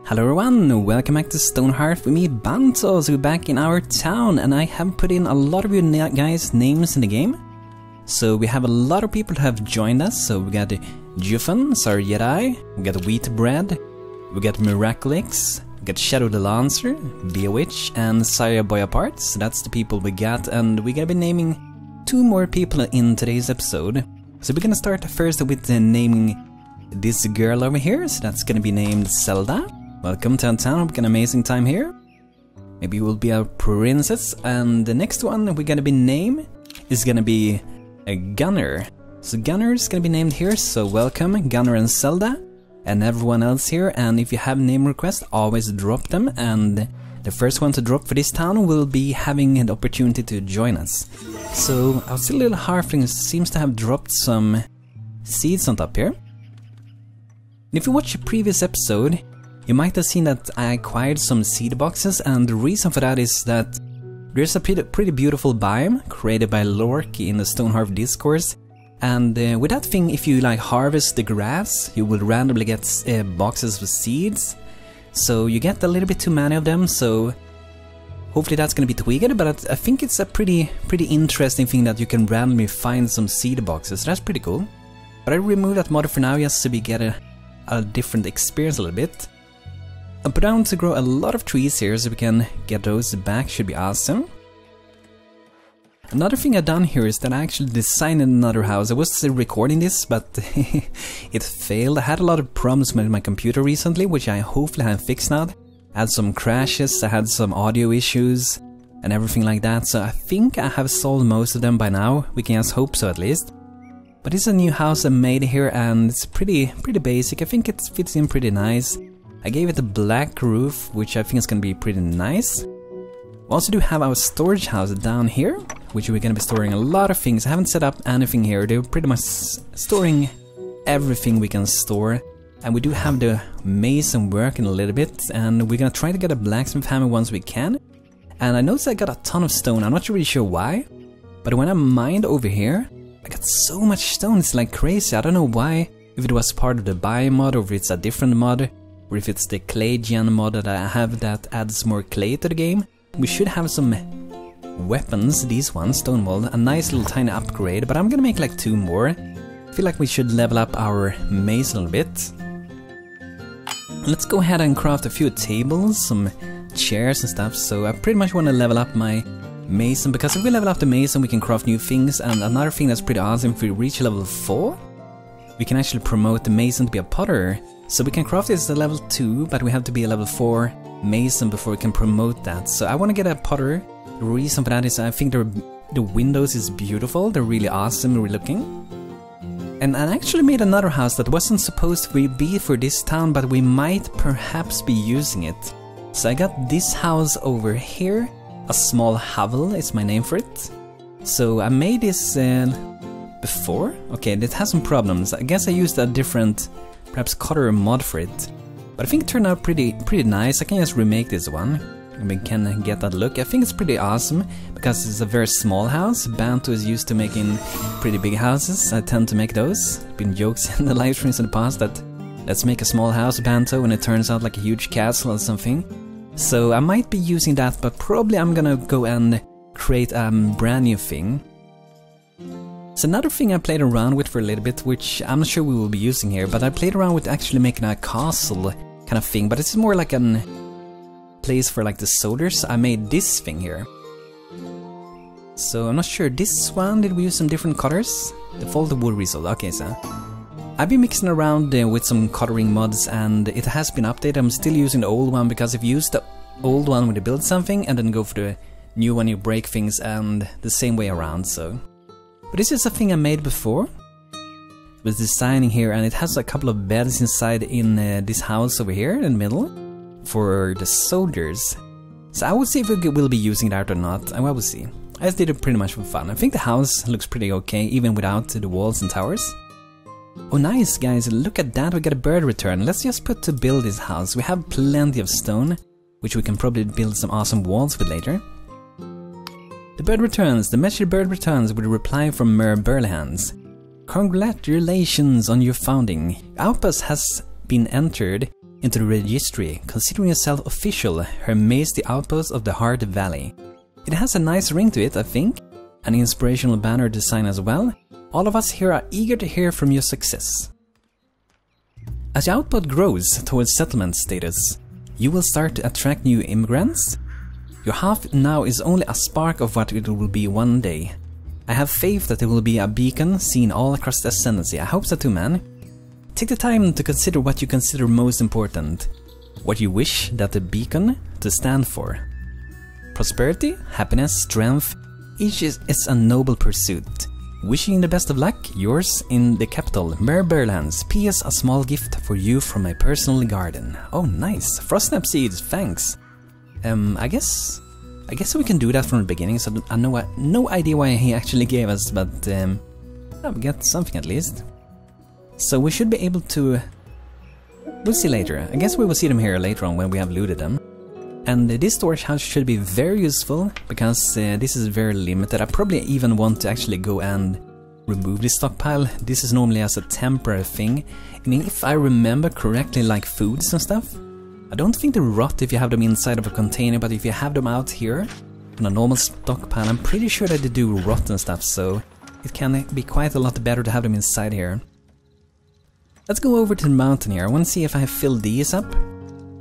Hello everyone, welcome back to Stonehearth with me, BANTO. So we're back in our town, and I have put in a lot of you guys' names in the game. So we have a lot of people who have joined us. So we got Jufan, Sorry Jedi, we got Wheat Bread, we got Miraculix, we got Shadow the Lancer, Bewitch, and Saya Boyapart. So that's the people we got, and we're gonna be naming 2 more people in today's episode. So we're gonna start first with naming this girl over here. So that's gonna be named Zelda. Welcome to our town, we've got an amazing time here. Maybe you will be a princess. And the next one we're gonna be named is gonna be a Gunner. So Gunner is gonna be named here, so welcome Gunner and Zelda and everyone else here. And if you have name requests, always drop them, and the first one to drop for this town will be having an opportunity to join us. So our silly little halfling seems to have dropped some seeds on top here. And if you watch a previous episode, you might have seen that I acquired some seed boxes, and the reason for that is that there's a pretty beautiful biome created by Lork in the Stonehearth discourse. And with that thing, if you like harvest the grass, you will randomly get boxes with seeds. So you get a little bit too many of them, so hopefully that's gonna be tweaked, but I think it's a pretty interesting thing that you can randomly find some seed boxes. That's pretty cool. But I removed that mod for now just so we get a different experience a little bit. I put down to grow a lot of trees here so we can get those back, should be awesome. Another thing I've done here is that I actually designed another house. I was recording this, but it failed. I had a lot of problems with my computer recently, which I hopefully have fixed now. I had some crashes, I had some audio issues and everything like that, so I think I have solved most of them by now. We can just hope so at least. But it's a new house I made here, and it's pretty basic. I think it fits in pretty nice. I gave it a black roof, which I think is going to be pretty nice. We also do have our storage house down here, which we're going to be storing a lot of things. I haven't set up anything here. They're pretty much storing everything we can store. And we do have the mason working a little bit, and we're going to try to get a blacksmith hammer once we can. And I noticed I got a ton of stone. I'm not really sure why, but when I mined over here, I got so much stone. It's like crazy. I don't know why, if it was part of the Biome mod or if it's a different mod, or if it's the clay gen mod that I have that adds more clay to the game. We should have some weapons, these ones, stone wall, a nice little tiny upgrade, but I'm gonna make like 2 more. I feel like we should level up our mace a little bit. Let's go ahead and craft a few tables, some chairs and stuff. So I pretty much want to level up my mason, because if we level up the mason we can craft new things. And another thing that's pretty awesome, if we reach level 4, we can actually promote the mason to be a potter. So we can craft this at level 2, but we have to be a level 4 mason before we can promote that. So I want to get a potter. The reason for that is I think the windows is beautiful. They're really awesome, really looking. And I actually made another house that wasn't supposed to be for this town, but we might perhaps be using it. So I got this house over here. A small hovel is my name for it. So I made this before. Okay, it has some problems. I guess I used a different, perhaps color mod for it. But I think it turned out pretty nice. I can just remake this one, and we can get that look. I think it's pretty awesome, because it's a very small house. Banto is used to making pretty big houses. I tend to make those. Been jokes in the live streams in the past that let's make a small house, Banto, and it turns out like a huge castle or something. So I might be using that, but probably I'm gonna go and create a brand new thing. So another thing I played around with for a little bit, which I'm not sure we will be using here, but I played around with actually making a castle kind of thing, but it's more like a place for like the soldiers. I made this thing here. So I'm not sure, this one, did we use some different colors? Default wood result, okay, so I've been mixing around with some coloring mods, and it has been updated. I'm still using the old one, because if you use the old one when you build something and then go for the new one, you break things, and the same way around, so. But this is a thing I made before. I was designing here, and it has a couple of beds inside in this house over here in the middle for the soldiers. So I will see if we will be using that or not, and I will see. I just did it pretty much for fun. I think the house looks pretty okay, even without the walls and towers. Oh nice guys, look at that, we got a bird return. Let's just put to build this house. We have plenty of stone, which we can probably build some awesome walls with later. The bird returns. The message bird returns with a reply from Mer Burlehans. Congratulations on your founding. Arkas has been entered into the registry, considering yourself official Her Majesty Outpost of the Heart Valley. It has a nice ring to it, I think, an inspirational banner design as well. All of us here are eager to hear from your success. As your output grows towards settlement status, you will start to attract new immigrants. Your half now is only a spark of what it will be one day. I have faith that it will be a beacon seen all across the Ascendancy. I hope so too, man. Take the time to consider what you consider most important. What you wish that the beacon to stand for. Prosperity, happiness, strength, each is a noble pursuit. Wishing you the best of luck, yours in the capital, Merberlands. P.S. a small gift for you from my personal garden. Oh, nice. Frostnap seeds, thanks. I guess we can do that from the beginning, so I know no idea why he actually gave us, but we get something at least. So we should be able to... We'll see later. I guess we will see them here later on when we have looted them. And this storage house should be very useful, because this is very limited. I probably even want to actually go and remove this stockpile. This is normally as a temporary thing. And if I remember correctly, like foods and stuff, I don't think they rot if you have them inside of a container, but if you have them out here on a normal stockpile, I'm pretty sure that they do rot and stuff, so it can be quite a lot better to have them inside here. Let's go over to the mountain here. I want to see if I have filled these up.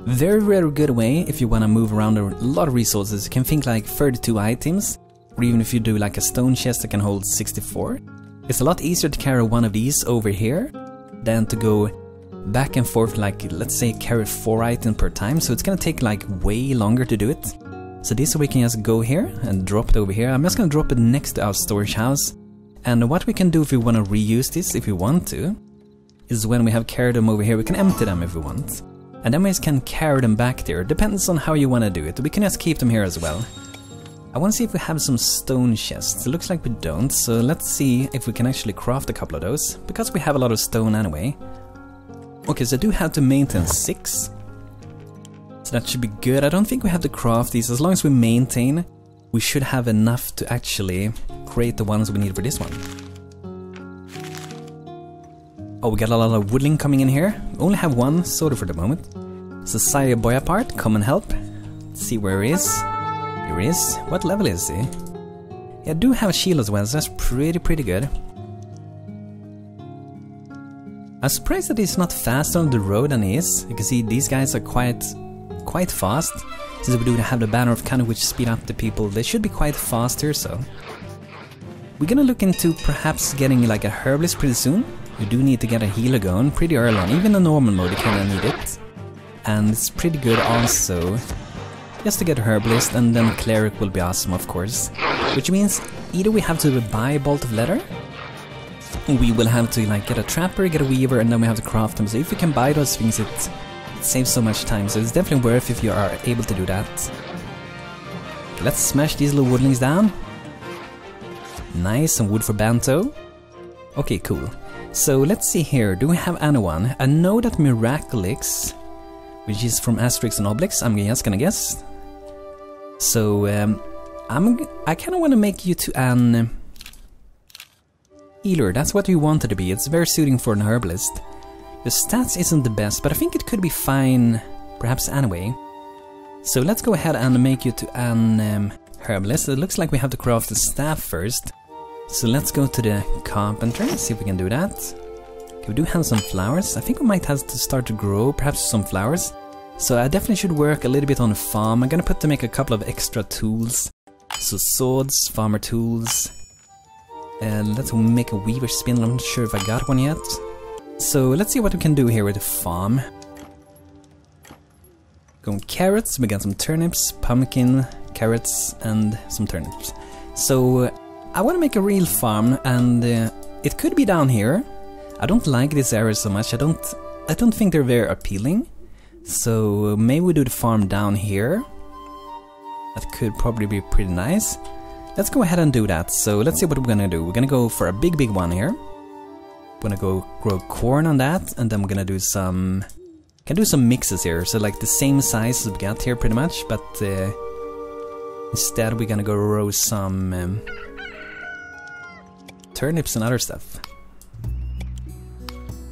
Very, very good way if you want to move around a lot of resources. You can think like 32 items, or even if you do like a stone chest that can hold 64. It's a lot easier to carry one of these over here than to go back and forth, like let's say carry 4 items per time, so it's gonna take like way longer to do it. So this we can just go here and drop it over here. I'm just gonna drop it next to our storage house. And what we can do if we want to reuse this, if we want to, is when we have carried them over here, we can empty them if we want. And then we just can carry them back there. Depends on how you want to do it. We can just keep them here as well. I want to see if we have some stone chests. It looks like we don't, so let's see if we can actually craft a couple of those, because we have a lot of stone anyway. Okay, so I do have to maintain 6. So that should be good. I don't think we have to craft these. As long as we maintain, we should have enough to actually create the ones we need for this one. Oh, we got a lot of woodling coming in here. We only have one soda for the moment. Society Boy apart, come and help. Let's see where he is. Here he is. What level is he? Yeah, I do have a shield as well, so that's pretty good. I'm surprised that he's not faster on the road than he is. You can see these guys are quite fast. Since we do have the banner of kind of which speed up the people, they should be quite fast here, so. We're gonna look into perhaps getting like a Herbalist pretty soon. You do need to get a healer going pretty early on, even in normal mode you kinda need it. And it's pretty good also just to get a Herbalist, and then Cleric will be awesome of course. Which means either we have to buy a Bolt of Leather, we will have to like get a Trapper, get a Weaver, and then we have to craft them. So if we can buy those things, it saves so much time, so it's definitely worth if you are able to do that. Let's smash these little woodlings down. Nice, some wood for Banto. Okay, cool. So let's see here, do we have anyone? I know that Miraculix, which is from Asterix and Obelix, I'm just gonna guess. So I kinda wanna make you to an healer, that's what you wanted to be. It's very suiting for an Herbalist. The stats isn't the best, but I think it could be fine, perhaps anyway. So let's go ahead and make you to an Herbalist. It looks like we have to craft the staff first. So let's go to the carpenter, see if we can do that. Okay, we do have some flowers. I think we might have to start to grow, perhaps some flowers. So I definitely should work a little bit on the farm. I'm gonna put to make a couple of extra tools. So swords, farmer tools. And let's make a weaver spindle. I'm not sure if I got one yet. So let's see what we can do here with the farm. Going carrots, we got some turnips, pumpkin, carrots, and some turnips. So I want to make a real farm, and it could be down here. I don't like this area so much. I don't think they're very appealing. So maybe we do the farm down here. That could probably be pretty nice. Let's go ahead and do that. So let's see what we're gonna do. We're gonna go for a big one here. We're gonna go grow corn on that, and then we're gonna do some... Can do some mixes here, so like the same size as we got here pretty much, but instead we're gonna go grow some turnips and other stuff.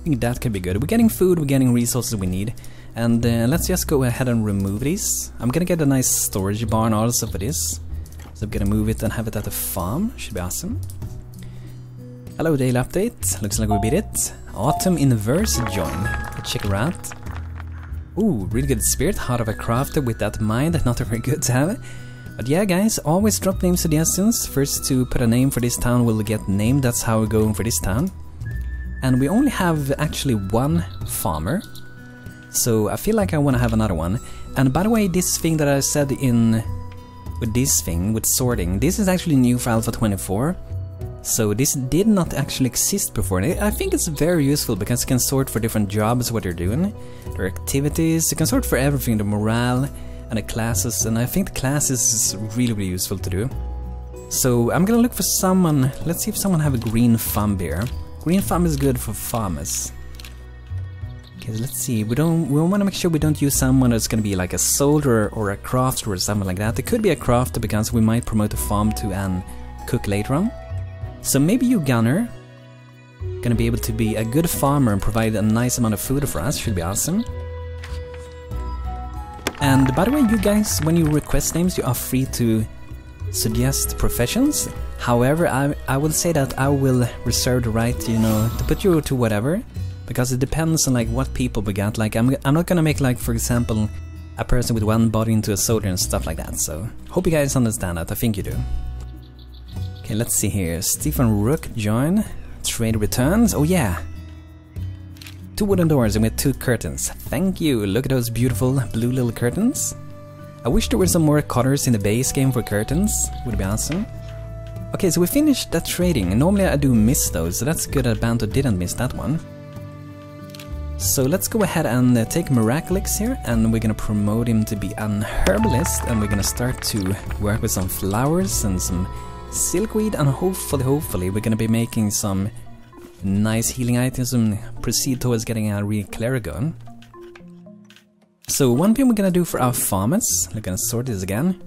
I think that could be good. We're getting food, we're getting resources we need. And let's just go ahead and remove these. I'm gonna get a nice storage barn also for this. So I'm gonna move it and have it at the farm. Should be awesome. Hello, daily update. Looks like we beat it. Autumn Inverse join. Let's check it out. Ooh, really good spirit. Heart of a crafter with that mind. Not very good to have. But yeah, guys, always drop name suggestions. First to put a name for this town will get named. That's how we're going for this town. And we only have actually one farmer. So I feel like I want to have another one. And by the way, this thing that I said in... with this thing, with sorting, this is actually new for Alpha 24. So this did not actually exist before. And I think it's very useful because you can sort for different jobs, what they're doing, their activities. You can sort for everything, the morale and the classes. And I think the classes is really, really useful to do. So I'm gonna look for someone. Let's see if someone have a green thumb here. Green thumb is good for farmers. Okay, let's see. We want to make sure we don't use someone that's going to be like a soldier or a crafter or something like that. It could be a crafter because we might promote a farm to an cook later on. So maybe you, Gunner, gonna be able to be a good farmer and provide a nice amount of food for us. Should be awesome. And by the way, you guys, when you request names, you are free to suggest professions. However, I will say that I will reserve the right, you know, to put you to whatever. Because it depends on like what people we got. Like I'm not gonna make like, for example, a person with one body into a soldier and stuff like that. So hope you guys understand that. I think you do. Okay, let's see here. Stephen Rook join. Trade returns. Oh yeah. 2 wooden doors and with 2 curtains. Thank you. Look at those beautiful blue little curtains. I wish there were some more colors in the base game for curtains. Would be awesome. Okay, so we finished that trading. Normally I do miss those, so that's good that Banto didn't miss that one. So let's go ahead and take Miraculix here, and we're gonna promote him to be an herbalist, and we're gonna start to work with some flowers and some silkweed, and hopefully we're gonna be making some nice healing items and proceed towards getting a real cleric. So one thing we're gonna do for our farmers, we're gonna sort this again,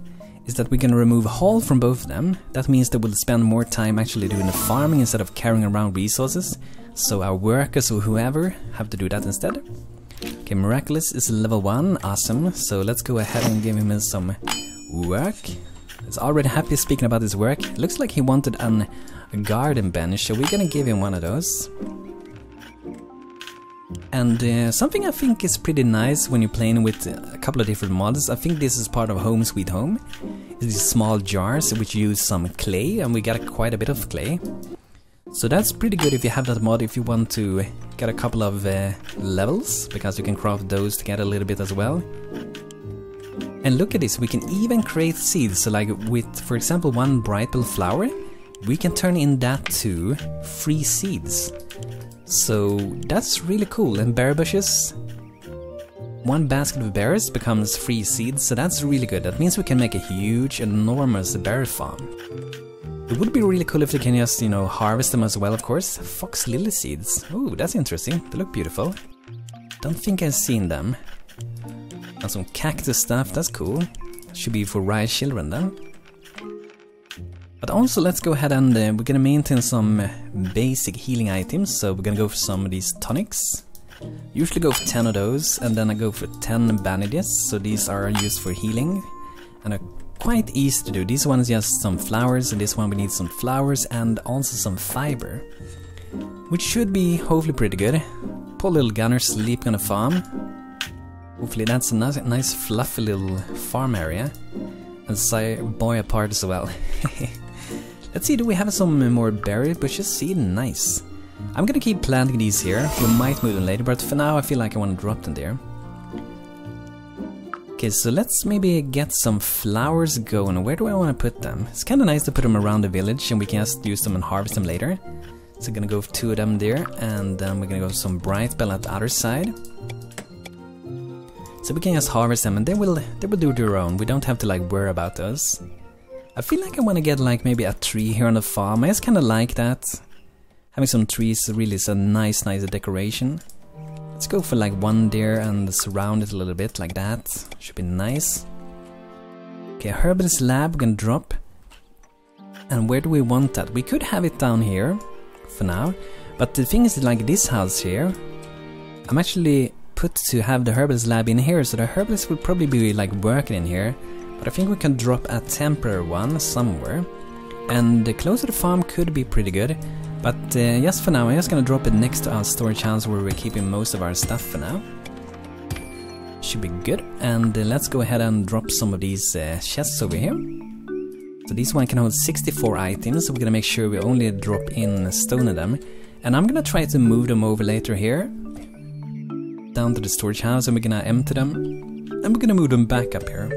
is that we're gonna remove haul from both of them. That means that we'll spend more time actually doing the farming instead of carrying around resources. So our workers or whoever have to do that instead. Okay, Miraculous is level 1, awesome. So let's go ahead and give him some work. He's already happy speaking about his work. Looks like he wanted a garden bench, so we're gonna give him one of those. And something I think is pretty nice when you're playing with a couple of different mods, I think this is part of Home Sweet Home, is these small jars which use some clay, and we got quite a bit of clay. So that's pretty good if you have that mod, if you want to get a couple of levels, because you can craft those to get a little bit as well. And look at this, we can even create seeds, so like with, for example, one Brightbell flower, we can turn in that to free seeds. So that's really cool. And berry bushes, 1 basket of berries becomes free seeds, so that's really good. That means we can make a huge, enormous berry farm. It would be really cool if they can just, you know, harvest them as well, of course. Fox lily seeds. Oh, that's interesting. They look beautiful. Don't think I've seen them. And some cactus stuff, that's cool. Should be for rice children then. But also let's go ahead and we're gonna maintain some basic healing items. So we're gonna go for some of these tonics. Usually go for 10 of those, and then I go for 10 bandages. So these are used for healing and are quite easy to do. This one is just some flowers, and this one we need some flowers and also some fiber, which should be hopefully pretty good. Poor little Gunner sleeping on a farm. Hopefully that's a nice fluffy little farm area. And say boy apart as well. Let's see, do we have some more berry bushes? See, nice. I'm gonna keep planting these here. We might move them later, but for now I feel like I want to drop them there. Okay, so let's maybe get some flowers going. Where do I want to put them? It's kind of nice to put them around the village, and we can just use them and harvest them later. So I'm gonna go for 2 of them there, and then we're gonna go for some Brightbell at the other side. So we can just harvest them, and they will do their own. We don't have to like worry about those. I feel like I want to get like maybe a tree here on the farm. I just kind of like that. Having some trees really is a nice decoration. Let's go for like 1 there and surround it a little bit like that. Should be nice. Okay, Herbalist lab we're gonna drop. And where do we want that? We could have it down here for now. But the thing is, like this house here, I'm actually put to have the Herbalist lab in here, so the Herbalist would probably be like working in here. But I think we can drop a temporary one somewhere. And closer to the farm could be pretty good. But just for now, I'm just gonna drop it next to our storage house where we're keeping most of our stuff for now. Should be good. And let's go ahead and drop some of these chests over here. So this one can hold 64 items, so we're gonna make sure we only drop in stone in them. And I'm gonna try to move them over later here, down to the storage house, and we're gonna empty them. And we're gonna move them back up here.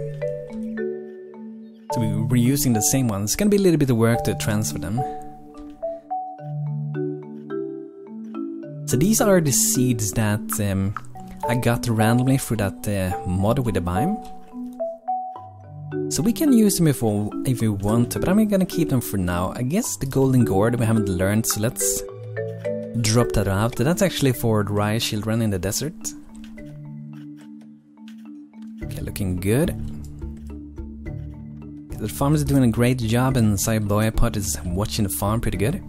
So we're using the same ones. It's gonna be a little bit of work to transfer them. So these are the seeds that I got randomly through that mod with the Biome. So we can use them if we want to, but I'm gonna keep them for now. I guess the golden gourd we haven't learned, so let's drop that out. That's actually for the rice children in the desert. Okay, looking good. The farm is doing a great job, and Cyboyapod is watching the farm pretty good.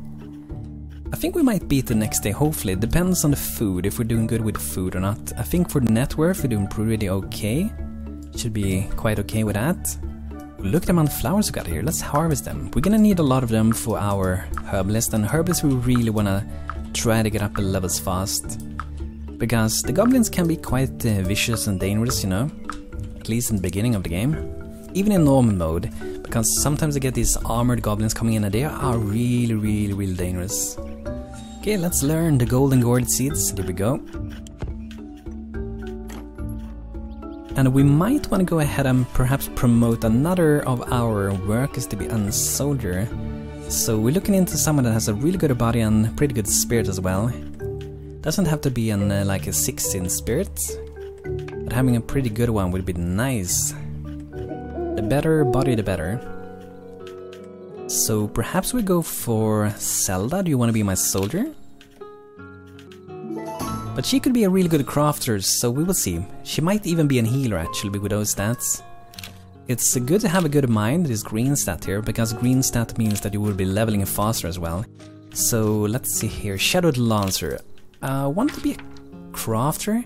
I think we might beat the next day, hopefully. It depends on the food, if we're doing good with the food or not. I think for the net worth we're doing pretty okay. Should be quite okay with that. Look at the amount of flowers we got here. Let's harvest them. We're gonna need a lot of them for our Herbalist, and Herbalist we really wanna try to get up the levels fast. Because the goblins can be quite vicious and dangerous, you know. At least in the beginning of the game. Even in normal mode. Because sometimes I get these armored goblins coming in and they are really dangerous. Okay, let's learn the golden gourd seeds. There we go. And we might want to go ahead and perhaps promote another of our workers to be a soldier. So we're looking into someone that has a really good body and pretty good spirit as well. Doesn't have to be an like a 16 spirit, but having a pretty good one would be nice. The better body, the better. So perhaps we go for Zelda. Do you want to be my soldier? But she could be a really good crafter, so we will see. She might even be a healer actually with those stats. It's good to have a good mind, this green stat here, because green stat means that you will be leveling faster as well. So let's see here, Shadowed Lancer. Want to be a crafter?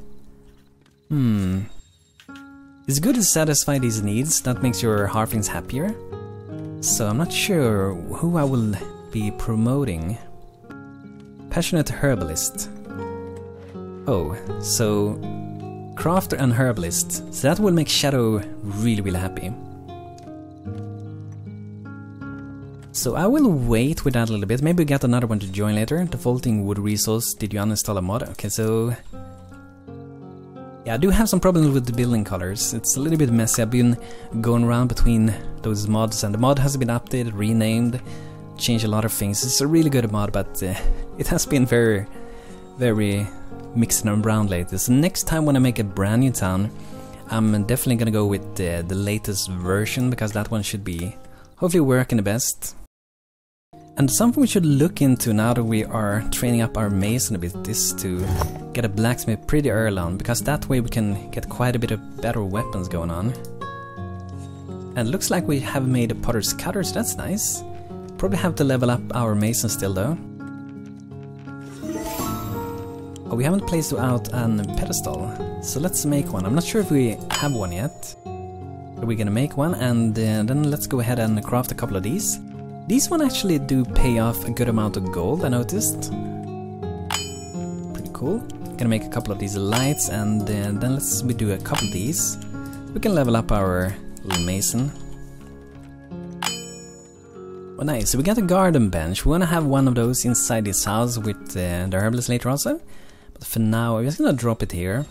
It's good to satisfy these needs, that makes your halflings happier. So I'm not sure who I will be promoting. Passionate Herbalist. Oh, so Crafter and Herbalist. So that will make Shadow really happy. So I will wait with that a little bit. Maybe we get another one to join later. Defaulting wood resource. Did you uninstall a mod? Okay, so yeah, I do have some problems with the building colors. It's a little bit messy. I've been going around between those mods, and the mod has been updated, renamed, changed a lot of things. It's a really good mod, but it has been very mixing around lately. So next time when I make a brand new town, I'm definitely gonna go with the latest version, because that one should be hopefully working the best. And something we should look into now that we are training up our mason a bit is to get a blacksmith pretty early on, because that way we can get quite a bit of better weapons going on. And it looks like we have made a potter's cutter, so that's nice. Probably have to level up our mason still though. Oh, we haven't placed out a pedestal, so let's make one. I'm not sure if we have one yet. But we're gonna make one, and then let's go ahead and craft a couple of these. These one actually do pay off a good amount of gold, I noticed. Pretty cool. Gonna make a couple of these lights, and then we do a couple of these. We can level up our little mason. Oh nice, so we got a garden bench. We wanna have one of those inside this house with the herbalist later also. But for now, I'm just gonna drop it here.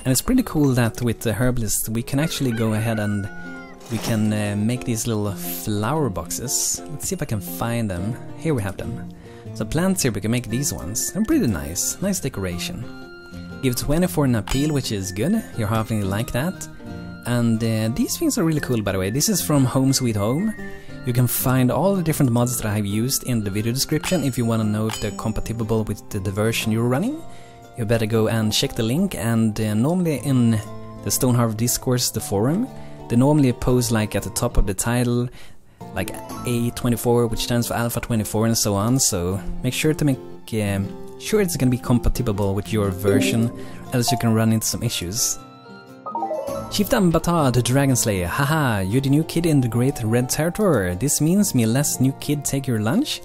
And it's pretty cool that with the herbalist we can actually go ahead and we can make these little flower boxes. Let's see if I can find them. Here we have them. So plants here, we can make these ones. They're pretty nice. Nice decoration. Give 24 an appeal, which is good. You're halfling like that. And these things are really cool, by the way. This is from Home Sweet Home. You can find all the different mods that I have used in the video description if you want to know if they're compatible with the version you're running. You better go and check the link, and normally in the StoneHearth Discourse, the forum, they normally post like at the top of the title, like A24, which stands for Alpha 24 and so on, so make sure to sure it's gonna be compatible with your version, else you can run into some issues. Chieftain Bata, the Dragon Slayer. Haha, you're the new kid in the Great Red Territory. This means me less new kid take your lunch?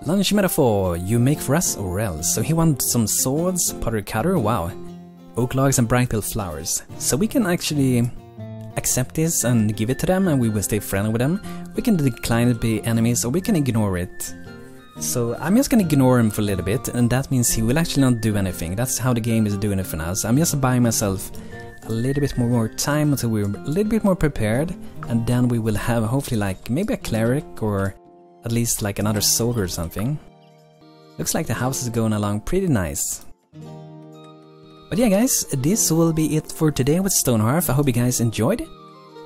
Lunch metaphor, you make for us or else. So he wants some swords, pottery cutter, wow. Oak logs and bright pale flowers. So we can actually accept this and give it to them and we will stay friendly with them. We can decline it, be enemies, or we can ignore it. So I'm just gonna ignore him for a little bit, and that means he will actually not do anything. That's how the game is doing it for now. So I'm just buying myself a little bit more time until we're a little bit more prepared, and then we will have hopefully like maybe a cleric or at least like another soldier or something. Looks like the house is going along pretty nice. But yeah guys, this will be it for today with Stonehearth. I hope you guys enjoyed.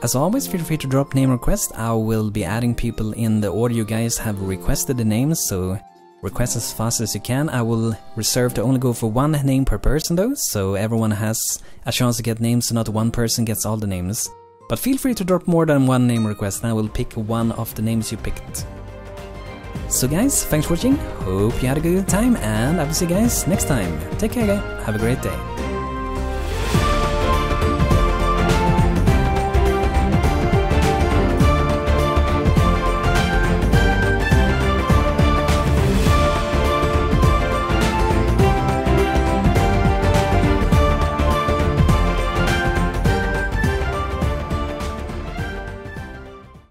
As always, feel free to drop name requests. I will be adding people in the order you guys have requested the names, so request as fast as you can. I will reserve to only go for one name per person though, so everyone has a chance to get names, so not one person gets all the names. But feel free to drop more than one name request and I will pick one of the names you picked. So guys, thanks for watching, hope you had a good time, and I will see you guys next time. Take care guys, have a great day.